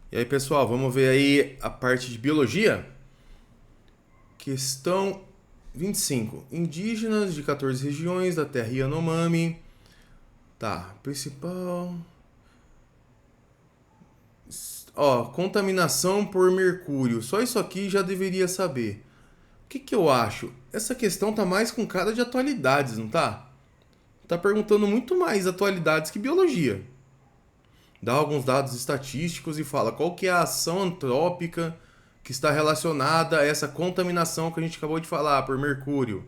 E aí, pessoal, vamos ver aí a parte de biologia? Questão 25. Indígenas de 14 regiões da terra Yanomami. Tá, principal. Ó, contaminação por mercúrio. Só isso aqui já deveria saber. O que eu acho? Essa questão tá mais com cara de atualidades, não tá? Tá perguntando muito mais atualidades que biologia. Dá alguns dados estatísticos e fala qual que é a ação antrópica que está relacionada a essa contaminação que a gente acabou de falar por mercúrio.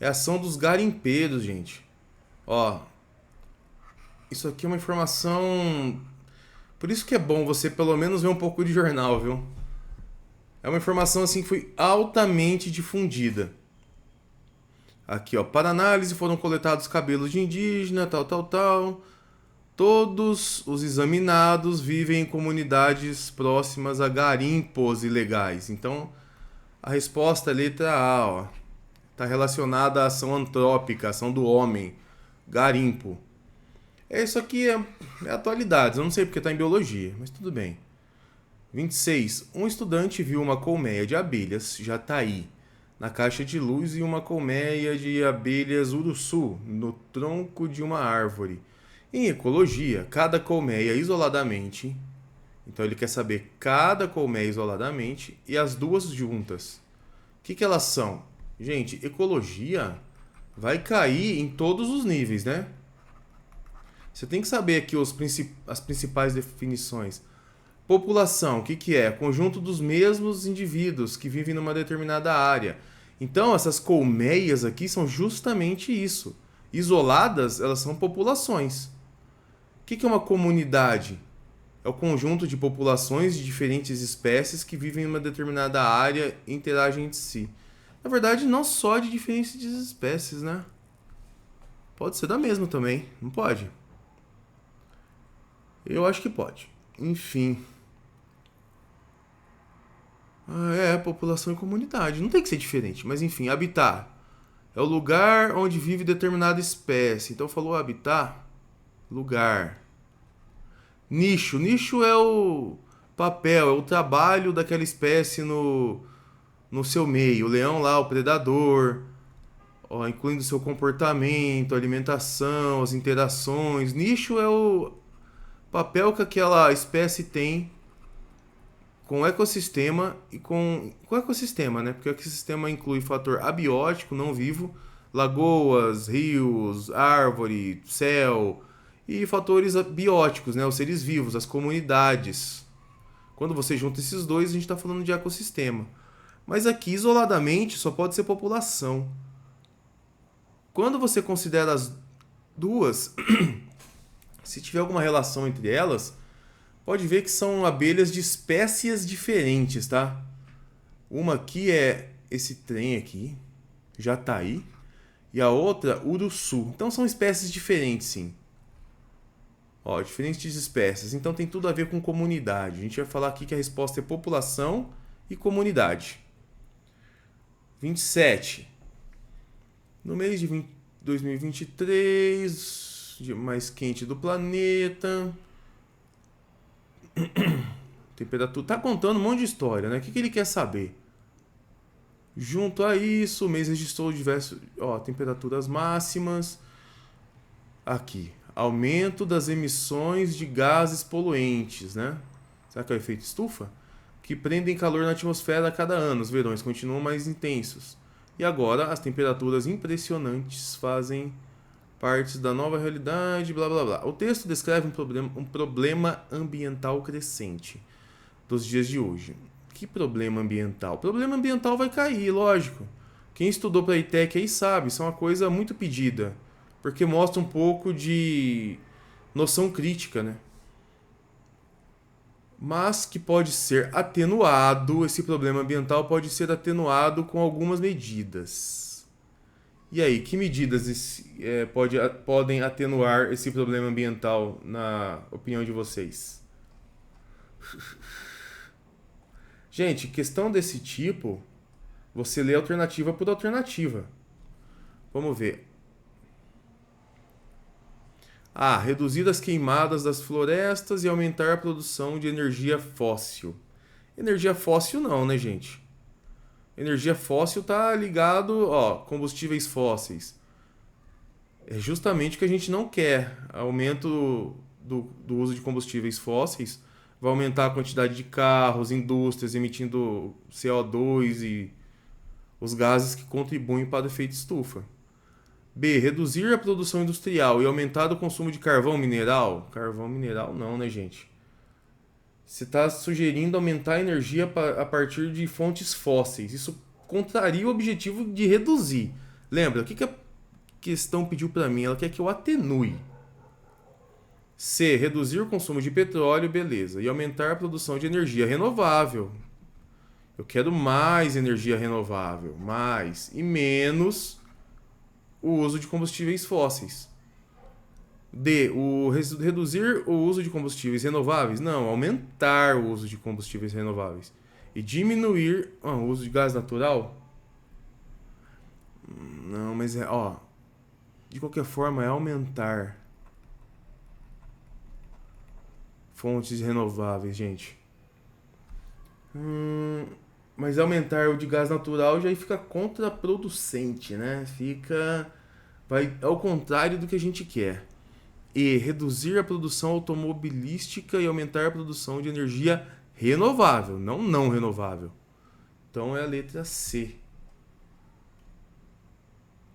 É a ação dos garimpeiros, gente. Ó, isso aqui é uma informação. Por isso que é bom você pelo menos ver um pouco de jornal, viu? É uma informação assim que foi altamente difundida. Aqui, ó, para análise foram coletados cabelos de indígena, tal. Todos os examinados vivem em comunidades próximas a garimpos ilegais. Então, a resposta é letra A, ó. Está relacionada à ação antrópica, ação do homem, garimpo. Isso aqui é atualidades, eu não sei porque está em biologia, mas tudo bem. 26. Um estudante viu uma colmeia de abelhas, jataí, na caixa de luz e uma colmeia de abelhas uruçu no tronco de uma árvore. Em ecologia, cada colmeia isoladamente, então ele quer saber cada colmeia isoladamente e as duas juntas. O que elas são? Gente, ecologia vai cair em todos os níveis, né? Você tem que saber aqui as principais definições. População, o que é? Conjunto dos mesmos indivíduos que vivem numa determinada área. Então, essas colmeias aqui são justamente isso. Isoladas, elas são populações. O que é uma comunidade? É o conjunto de populações de diferentes espécies que vivem em uma determinada área e interagem entre si. Na verdade, não só de diferentes espécies, né? Pode ser da mesma também, não pode? Eu acho que pode. Enfim. População e comunidade. Não tem que ser diferente, mas enfim, habitat. É o lugar onde vive determinada espécie. Então falou habitat, lugar. Nicho. Nicho é o papel, é o trabalho daquela espécie no seu meio. O leão lá, o predador, ó, incluindo seu comportamento, alimentação, as interações. Nicho é o papel que aquela espécie tem com o ecossistema e com o ecossistema, né? Porque o ecossistema inclui fator abiótico, não vivo, lagoas, rios, árvore, céu e fatores bióticos, né? Os seres vivos, as comunidades. Quando você junta esses dois, a gente está falando de ecossistema. Mas aqui, isoladamente, só pode ser população. Quando você considera as duas, se tiver alguma relação entre elas, pode ver que são abelhas de espécies diferentes, tá? Uma aqui é esse trem aqui, jataí, e a outra, uruçu. Então são espécies diferentes, sim. Ó, diferentes espécies. Então tem tudo a ver com comunidade. A gente vai falar aqui que a resposta é população e comunidade. 27. No mês de 2023, dia mais quente do planeta, temperatura. Tá contando um monte de história, né? O que ele quer saber? Junto a isso, o mês registrou diversos. Ó, temperaturas máximas. Aqui. Aumento das emissões de gases poluentes, né? Será que é o efeito estufa? Que prendem calor na atmosfera a cada ano. Os verões continuam mais intensos. E agora as temperaturas impressionantes fazem parte da nova realidade, blá blá blá. O texto descreve um problema ambiental crescente dos dias de hoje. Que problema ambiental? O problema ambiental vai cair, lógico. Quem estudou para a ITEC aí sabe, isso é uma coisa muito pedida, porque mostra um pouco de noção crítica, né? Mas que pode ser atenuado, esse problema ambiental pode ser atenuado com algumas medidas. E aí, que medidas podem atenuar esse problema ambiental, na opinião de vocês? Gente, questão desse tipo, você lê alternativa por alternativa. Vamos ver. A. Reduzir as queimadas das florestas e aumentar a produção de energia fóssil. Energia fóssil não, né, gente? Energia fóssil tá ligado, ó, combustíveis fósseis. É justamente o que a gente não quer. Aumento do uso de combustíveis fósseis vai aumentar a quantidade de carros, indústrias emitindo CO2 e os gases que contribuem para o efeito estufa. B. Reduzir a produção industrial e aumentar o consumo de carvão mineral. Carvão mineral não, né, gente? Você está sugerindo aumentar a energia a partir de fontes fósseis. Isso contraria o objetivo de reduzir. Lembra, o que a questão pediu para mim? Ela quer que eu atenue. C. Reduzir o consumo de petróleo, beleza. E aumentar a produção de energia renovável. Eu quero mais energia renovável. Mais. E menos o uso de combustíveis fósseis. D. Reduzir o uso de combustíveis renováveis? Não, aumentar o uso de combustíveis renováveis. E diminuir o uso de gás natural? Não, mas é, ó. De qualquer forma, é aumentar fontes renováveis, gente. Mas aumentar o de gás natural já fica contraproducente, né? Vai ao contrário do que a gente quer. E reduzir a produção automobilística e aumentar a produção de energia renovável, não renovável. Então é a letra C.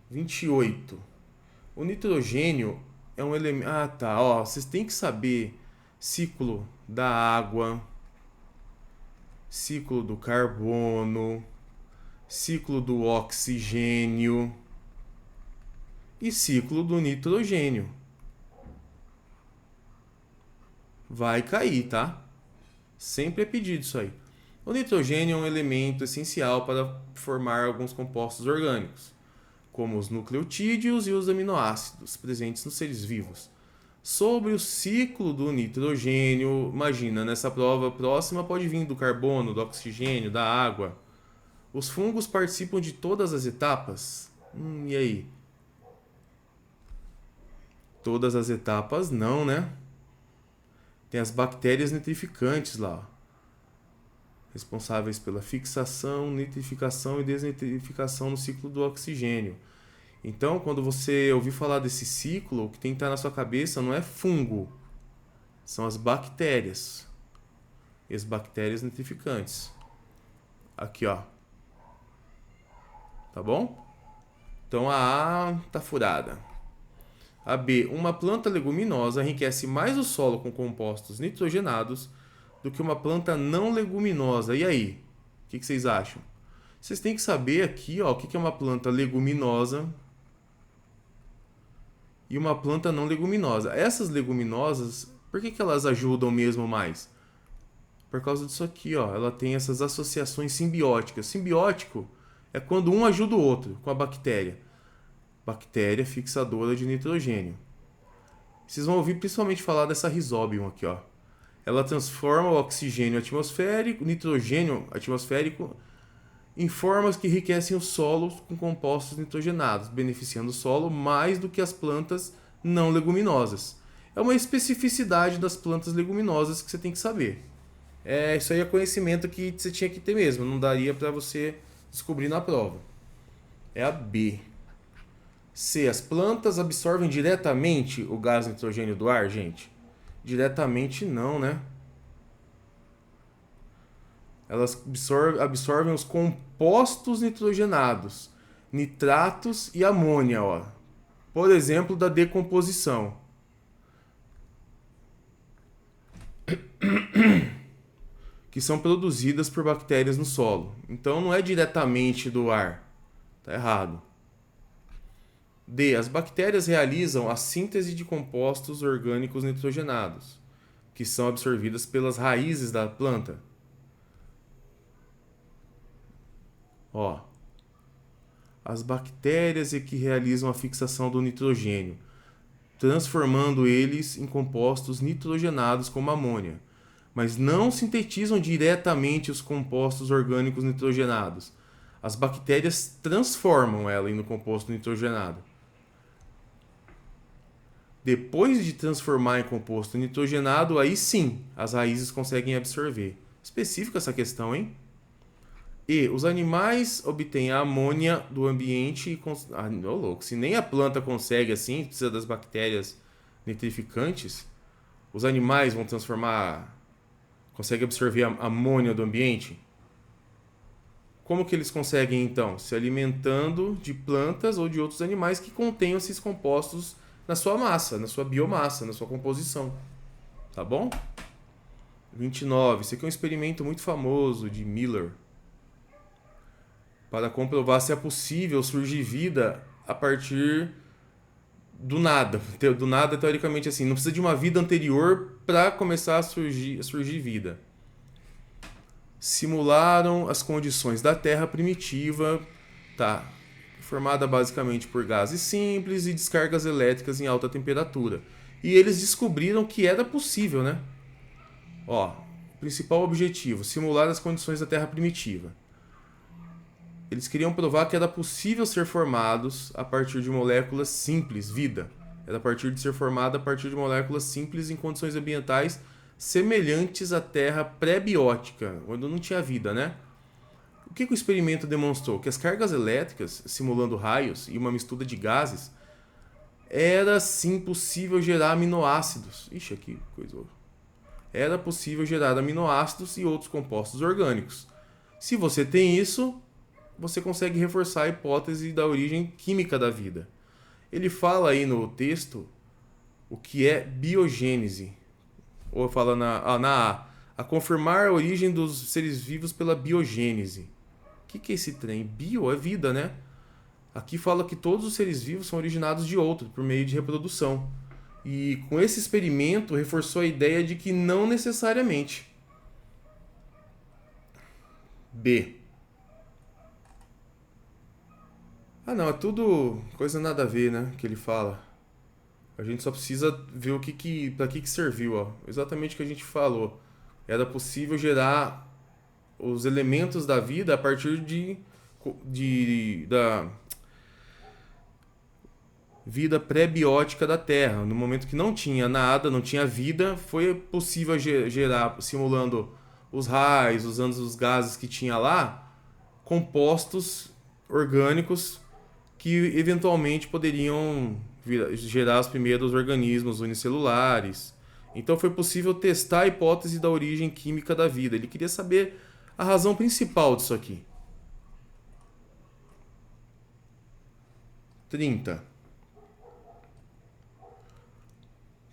28. O nitrogênio é um elemento. Ah, tá. Ó, vocês têm que saber ciclo da água, ciclo do carbono, ciclo do oxigênio e ciclo do nitrogênio. Vai cair, tá? Sempre é pedido isso aí. O nitrogênio é um elemento essencial para formar alguns compostos orgânicos, como os nucleotídeos e os aminoácidos presentes nos seres vivos. Sobre o ciclo do nitrogênio, imagina, nessa prova próxima pode vir do carbono, do oxigênio, da água. Os fungos participam de todas as etapas? E aí? Todas as etapas não, né? Tem as bactérias nitrificantes lá, ó, responsáveis pela fixação, nitrificação e desnitrificação no ciclo do oxigênio. Então, quando você ouvir falar desse ciclo, o que tem que estar na sua cabeça não é fungo, são as bactérias. E as bactérias nitrificantes. Aqui, ó. Tá bom? Então a A tá furada. A B. Uma planta leguminosa enriquece mais o solo com compostos nitrogenados do que uma planta não leguminosa. E aí? O que vocês acham? Vocês têm que saber aqui, ó, o que é uma planta leguminosa e uma planta não leguminosa. Essas leguminosas, por que elas ajudam mesmo mais? Por causa disso aqui, ó. Ela tem essas associações simbióticas. Simbiótico é quando um ajuda o outro com a bactéria. Bactéria fixadora de nitrogênio. Vocês vão ouvir principalmente falar dessa Rhizobium aqui, ó. Ela transforma o oxigênio atmosférico, o nitrogênio atmosférico, em formas que enriquecem o solo com compostos nitrogenados, beneficiando o solo mais do que as plantas não leguminosas. É uma especificidade das plantas leguminosas que você tem que saber. Isso aí é conhecimento que você tinha que ter mesmo, não daria para você descobrir na prova. É a B. C. As plantas absorvem diretamente o gás nitrogênio do ar, gente? Diretamente não, né? Elas absorvem os compostos nitrogenados, nitratos e amônia, ó. Por exemplo, da decomposição. Que são produzidas por bactérias no solo. Então não é diretamente do ar. Tá errado. D. As bactérias realizam a síntese de compostos orgânicos nitrogenados, que são absorvidas pelas raízes da planta. Ó, as bactérias é que realizam a fixação do nitrogênio, transformando eles em compostos nitrogenados como amônia, mas não sintetizam diretamente os compostos orgânicos nitrogenados. As bactérias transformam ela em um composto nitrogenado. Depois de transformar em composto nitrogenado, aí sim as raízes conseguem absorver. Específica essa questão, hein? E os animais obtêm a amônia do ambiente e... ô louco, se nem a planta consegue assim, precisa das bactérias nitrificantes, os animais vão transformar... Conseguem absorver a amônia do ambiente? Como que eles conseguem, então? Se alimentando de plantas ou de outros animais que contenham esses compostos na sua massa, na sua biomassa, na sua composição. Tá bom? 29. Esse aqui é um experimento muito famoso de Miller, para comprovar se é possível surgir vida a partir do nada. Do nada, teoricamente, assim, não precisa de uma vida anterior para começar a surgir vida. Simularam as condições da Terra primitiva, tá? Formada basicamente por gases simples e descargas elétricas em alta temperatura. E eles descobriram que era possível, né? Ó, principal objetivo, simular as condições da Terra primitiva. Eles queriam provar que era possível ser formados a partir de moléculas simples, vida. Era a partir de ser formada a partir de moléculas simples em condições ambientais semelhantes à Terra pré-biótica, quando não tinha vida, né? O que o experimento demonstrou? Que as cargas elétricas, simulando raios e uma mistura de gases, era sim possível gerar aminoácidos. Ixi, aqui coisa. Era possível gerar aminoácidos e outros compostos orgânicos. Se você tem isso, você consegue reforçar a hipótese da origem química da vida. Ele fala aí no texto o que é biogênese. Ou fala na A confirmar a origem dos seres vivos pela biogênese. O que é esse trem? Bio é vida, né? Aqui fala que todos os seres vivos são originados de outro, por meio de reprodução. E com esse experimento reforçou a ideia de que não necessariamente. B. Ah não, é tudo coisa nada a ver, né? Que ele fala. A gente só precisa ver para que serviu, ó. Exatamente o que a gente falou. Era possível gerar os elementos da vida a partir da vida pré-biótica da Terra. No momento que não tinha nada, não tinha vida, foi possível gerar, simulando os raios, usando os gases que tinha lá, compostos orgânicos que eventualmente poderiam gerar os primeiros organismos unicelulares. Então foi possível testar a hipótese da origem química da vida. Ele queria saber a razão principal disso aqui. 30.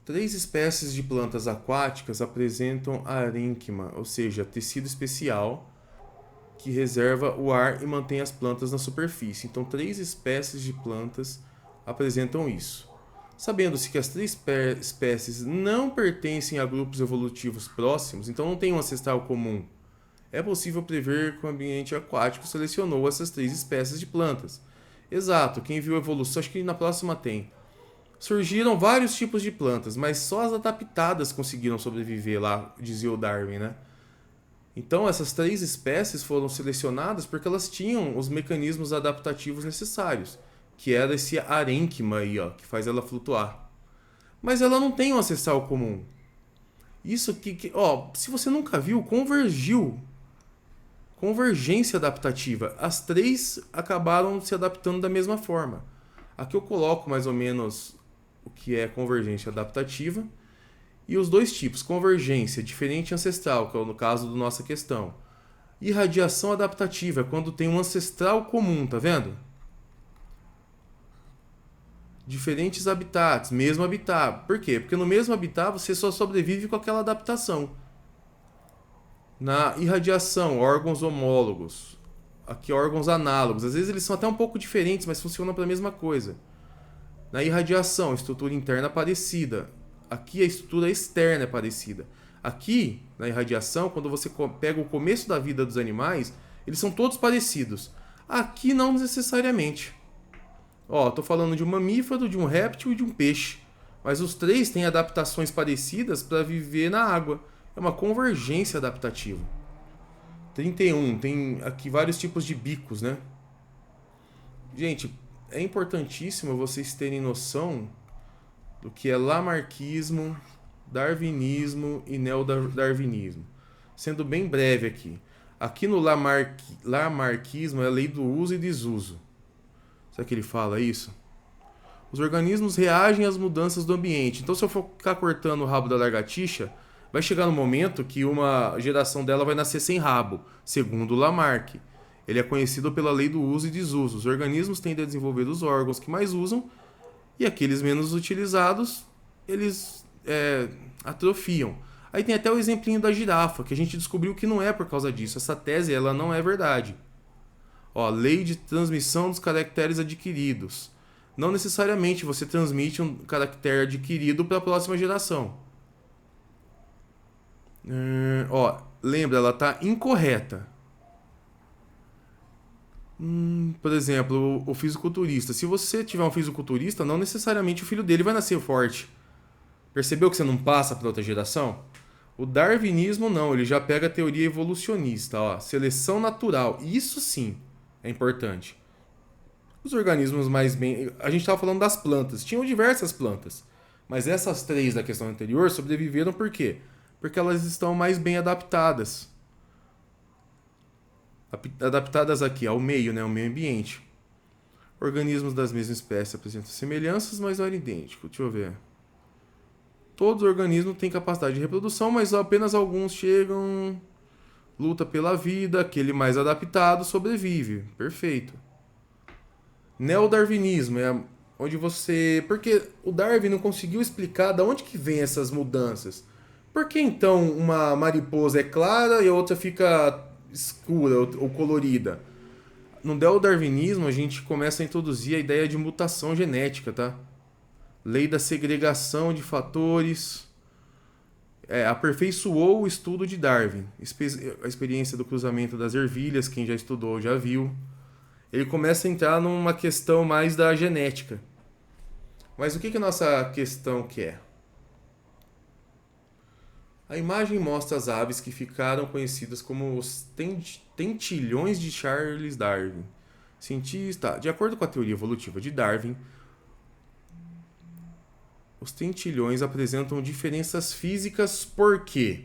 3 espécies de plantas aquáticas apresentam arênquima, ou seja, tecido especial que reserva o ar e mantém as plantas na superfície. Então, 3 espécies de plantas apresentam isso. Sabendo-se que as 3 espécies não pertencem a grupos evolutivos próximos, então não tem um ancestral comum, é possível prever que o ambiente aquático selecionou essas 3 espécies de plantas. Exato, quem viu a evolução, acho que na próxima tem. Surgiram vários tipos de plantas, mas só as adaptadas conseguiram sobreviver lá, dizia o Darwin, né? Então essas 3 espécies foram selecionadas porque elas tinham os mecanismos adaptativos necessários, que era esse arênquima aí, ó, que faz ela flutuar. Mas ela não tem um ancestral comum. Isso aqui, ó, se você nunca viu, convergiu. Convergência adaptativa. As 3 acabaram se adaptando da mesma forma. Aqui eu coloco mais ou menos o que é convergência adaptativa. E os 2 tipos, convergência diferente e ancestral, que é no caso da nossa questão. Irradiação adaptativa, é quando tem um ancestral comum, tá vendo? Diferentes habitats, mesmo habitat. Por quê? Porque no mesmo habitat você só sobrevive com aquela adaptação. Na irradiação, órgãos homólogos. Aqui órgãos análogos. Às vezes eles são até um pouco diferentes, mas funcionam para a mesma coisa. Na irradiação, estrutura interna parecida. Aqui a estrutura externa é parecida. Aqui, na irradiação, quando você pega o começo da vida dos animais, eles são todos parecidos. Aqui não necessariamente. Ó, tô falando de um mamífero, de um réptil e de um peixe. Mas os 3 têm adaptações parecidas para viver na água. É uma convergência adaptativa. 31. Tem aqui vários tipos de bicos, né? Gente, é importantíssimo vocês terem noção do que é lamarquismo, darwinismo e neodarwinismo. Sendo bem breve aqui. Aqui no lamarquismo é a lei do uso e desuso. Será que ele fala isso? Os organismos reagem às mudanças do ambiente. Então, se eu for ficar cortando o rabo da lagartixa, vai chegar no momento que uma geração dela vai nascer sem rabo, segundo Lamarck. Ele é conhecido pela lei do uso e desuso. Os organismos tendem a desenvolver os órgãos que mais usam e aqueles menos utilizados, eles atrofiam. Aí tem até o exemplinho da girafa, que a gente descobriu que não é por causa disso. Essa tese ela não é verdade. Ó, lei de transmissão dos caracteres adquiridos. Não necessariamente você transmite um caractere adquirido para a próxima geração. Lembra, ela está incorreta. Por exemplo, o fisiculturista. Se você tiver um fisiculturista, não necessariamente o filho dele vai nascer forte. Percebeu que você não passa para outra geração? O darwinismo não, ele já pega a teoria evolucionista, ó, seleção natural. Isso sim é importante. Os organismos mais bem... A gente estava falando das plantas. Tinham diversas plantas. Mas essas três da questão anterior sobreviveram por quê? Porque elas estão mais bem adaptadas. Adaptadas aqui ao meio, né? Ao meio ambiente. Organismos das mesmas espécies apresentam semelhanças, mas não eram idênticos. Deixa eu ver. Todos os organismos têm capacidade de reprodução, mas apenas alguns chegam... Luta pela vida, aquele mais adaptado sobrevive. Perfeito. Neodarwinismo é onde você... Porque o Darwin não conseguiu explicar de onde que vem essas mudanças. Por que então uma mariposa é clara e a outra fica escura ou colorida? No neodarwinismo a gente começa a introduzir a ideia de mutação genética, tá? Lei da segregação de fatores. Aperfeiçoou o estudo de Darwin. A experiência do cruzamento das ervilhas, quem já estudou já viu. Ele começa a entrar numa questão mais da genética. Mas o que a nossa questão quer? A imagem mostra as aves que ficaram conhecidas como os tentilhões de Charles Darwin. Cientista, de acordo com a teoria evolutiva de Darwin, os tentilhões apresentam diferenças físicas por quê?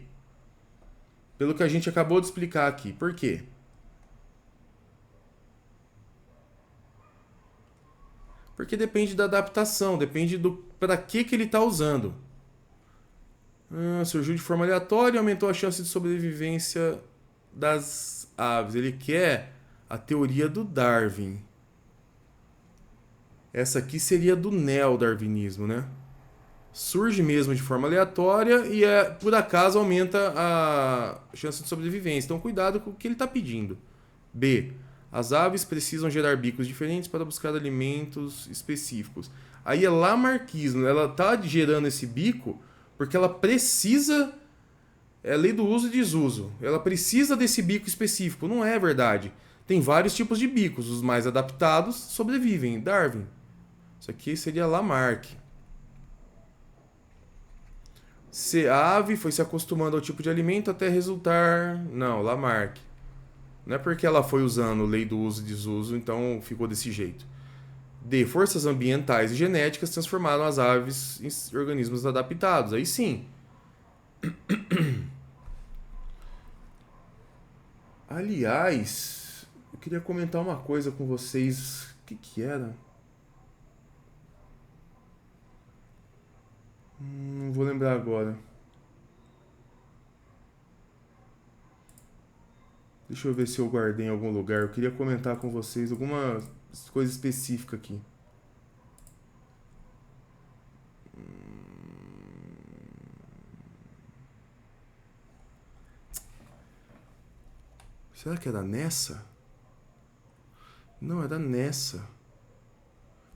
Pelo que a gente acabou de explicar aqui. Por quê? Porque depende da adaptação, depende do para que ele está usando. Surgiu de forma aleatória e aumentou a chance de sobrevivência das aves. Ele quer a teoria do Darwin. Essa aqui seria do neodarwinismo, né? Surge mesmo de forma aleatória e por acaso aumenta a chance de sobrevivência. Então cuidado com o que ele está pedindo. B. As aves precisam gerar bicos diferentes para buscar alimentos específicos. Aí é lamarquismo. Ela está gerando esse bico porque ela precisa... É a lei do uso e desuso. Ela precisa desse bico específico. Não é verdade. Tem vários tipos de bicos. Os mais adaptados sobrevivem. Darwin. Isso aqui seria Lamarck. Se a ave foi se acostumando ao tipo de alimento até resultar... Não, Lamarck. Não é porque ela foi usando lei do uso e desuso, então ficou desse jeito. D. Forças ambientais e genéticas transformaram as aves em organismos adaptados. Aí sim. Aliás, eu queria comentar uma coisa com vocês. O que era? Não vou lembrar agora. Deixa eu ver se eu guardei em algum lugar. Eu queria comentar com vocês alguma coisa específica aqui. Será que era nessa? Não, era nessa.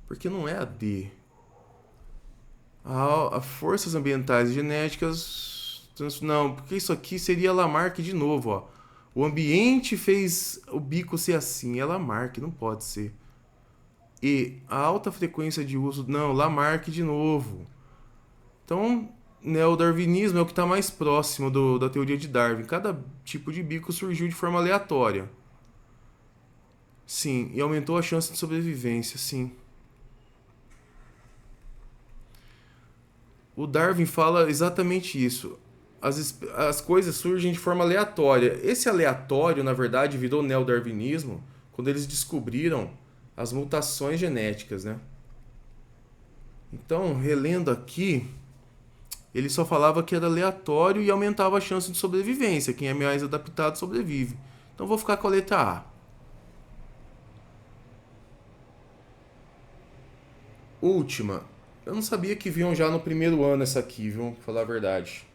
Porque não é a D. A forças ambientais e genéticas... Não, porque isso aqui seria Lamarck de novo, ó. O ambiente fez o bico ser assim. É Lamarck, não pode ser. E a alta frequência de uso... Não, Lamarck de novo. Então, neodarwinismo é o que está mais próximo da teoria de Darwin. Cada tipo de bico surgiu de forma aleatória. Sim, e aumentou a chance de sobrevivência, sim. O Darwin fala exatamente isso. As coisas surgem de forma aleatória. Esse aleatório, na verdade, virou neodarwinismo quando eles descobriram as mutações genéticas, né? Então, relendo aqui, ele só falava que era aleatório e aumentava a chance de sobrevivência. Quem é mais adaptado sobrevive. Então, vou ficar com a letra A. Última. Eu não sabia que vinham já no primeiro ano essa aqui, viu? Pra falar a verdade.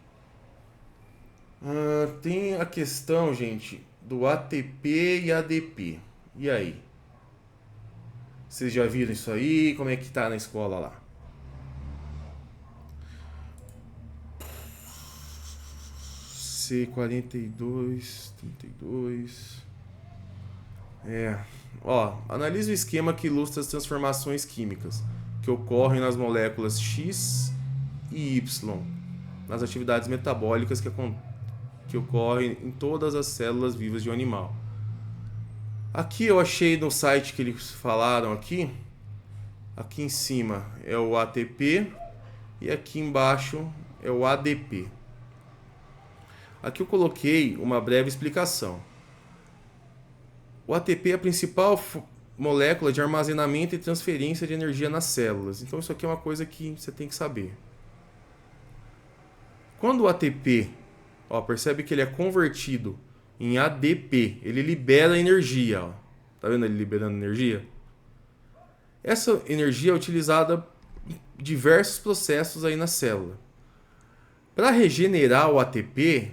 Tem a questão, gente, do ATP e ADP. E aí? Vocês já viram isso aí? Como é que tá na escola lá? C42, 32. Analise o esquema que ilustra as transformações químicas que ocorrem nas moléculas X e Y, nas atividades metabólicas que ocorrem em todas as células vivas de um animal. Aqui eu achei no site que eles falaram aqui em cima é o ATP e aqui embaixo é o ADP. Aqui eu coloquei uma breve explicação. O ATP é a principal molécula de armazenamento e transferência de energia nas células. Então isso aqui é uma coisa que você tem que saber. Quando o ATP, percebe que ele é convertido em ADP, ele libera energia. Tá vendo ele liberando energia? Essa energia é utilizada em diversos processos aí na célula. Para regenerar o ATP,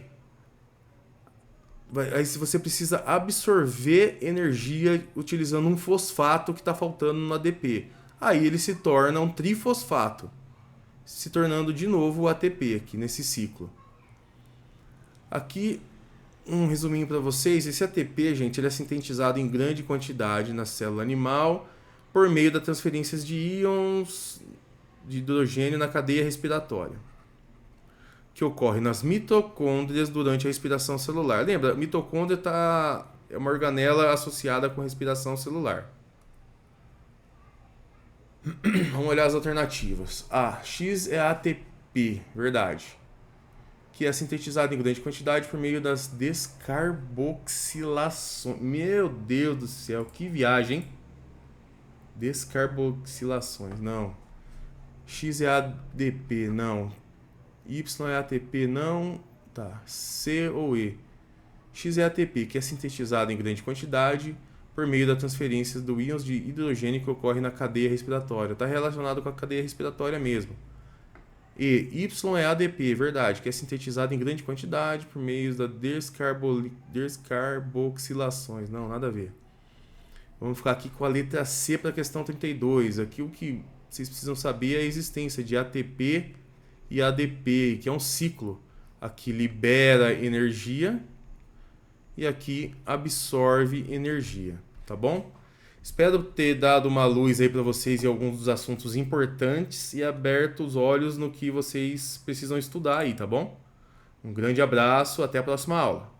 aí você precisa absorver energia utilizando um fosfato que está faltando no ADP. Aí ele se torna um trifosfato, se tornando de novo o ATP aqui nesse ciclo. Aqui um resuminho para vocês. Esse ATP, gente, ele é sintetizado em grande quantidade na célula animal por meio da transferência de íons de hidrogênio na cadeia respiratória, que ocorre nas mitocôndrias durante a respiração celular. Lembra, mitocôndria é uma organela associada com respiração celular. Vamos olhar as alternativas. X é ATP, verdade, que é sintetizado em grande quantidade por meio das descarboxilações. Meu Deus do céu, que viagem, hein? Descarboxilações, não. X é ADP, não. Y é ATP, não. Tá. C ou E. X é ATP, que é sintetizado em grande quantidade por meio da transferência do íons de hidrogênio que ocorre na cadeia respiratória. Está relacionado com a cadeia respiratória mesmo. E Y é ADP, verdade, que é sintetizado em grande quantidade por meio da descarboxilações. Não, nada a ver. Vamos ficar aqui com a letra C para a questão 32. Aqui o que vocês precisam saber é a existência de ATP e ADP, que é um ciclo. Aqui libera energia e aqui absorve energia, tá bom? Espero ter dado uma luz aí para vocês em alguns dos assuntos importantes e aberto os olhos no que vocês precisam estudar aí, tá bom? Um grande abraço, até a próxima aula.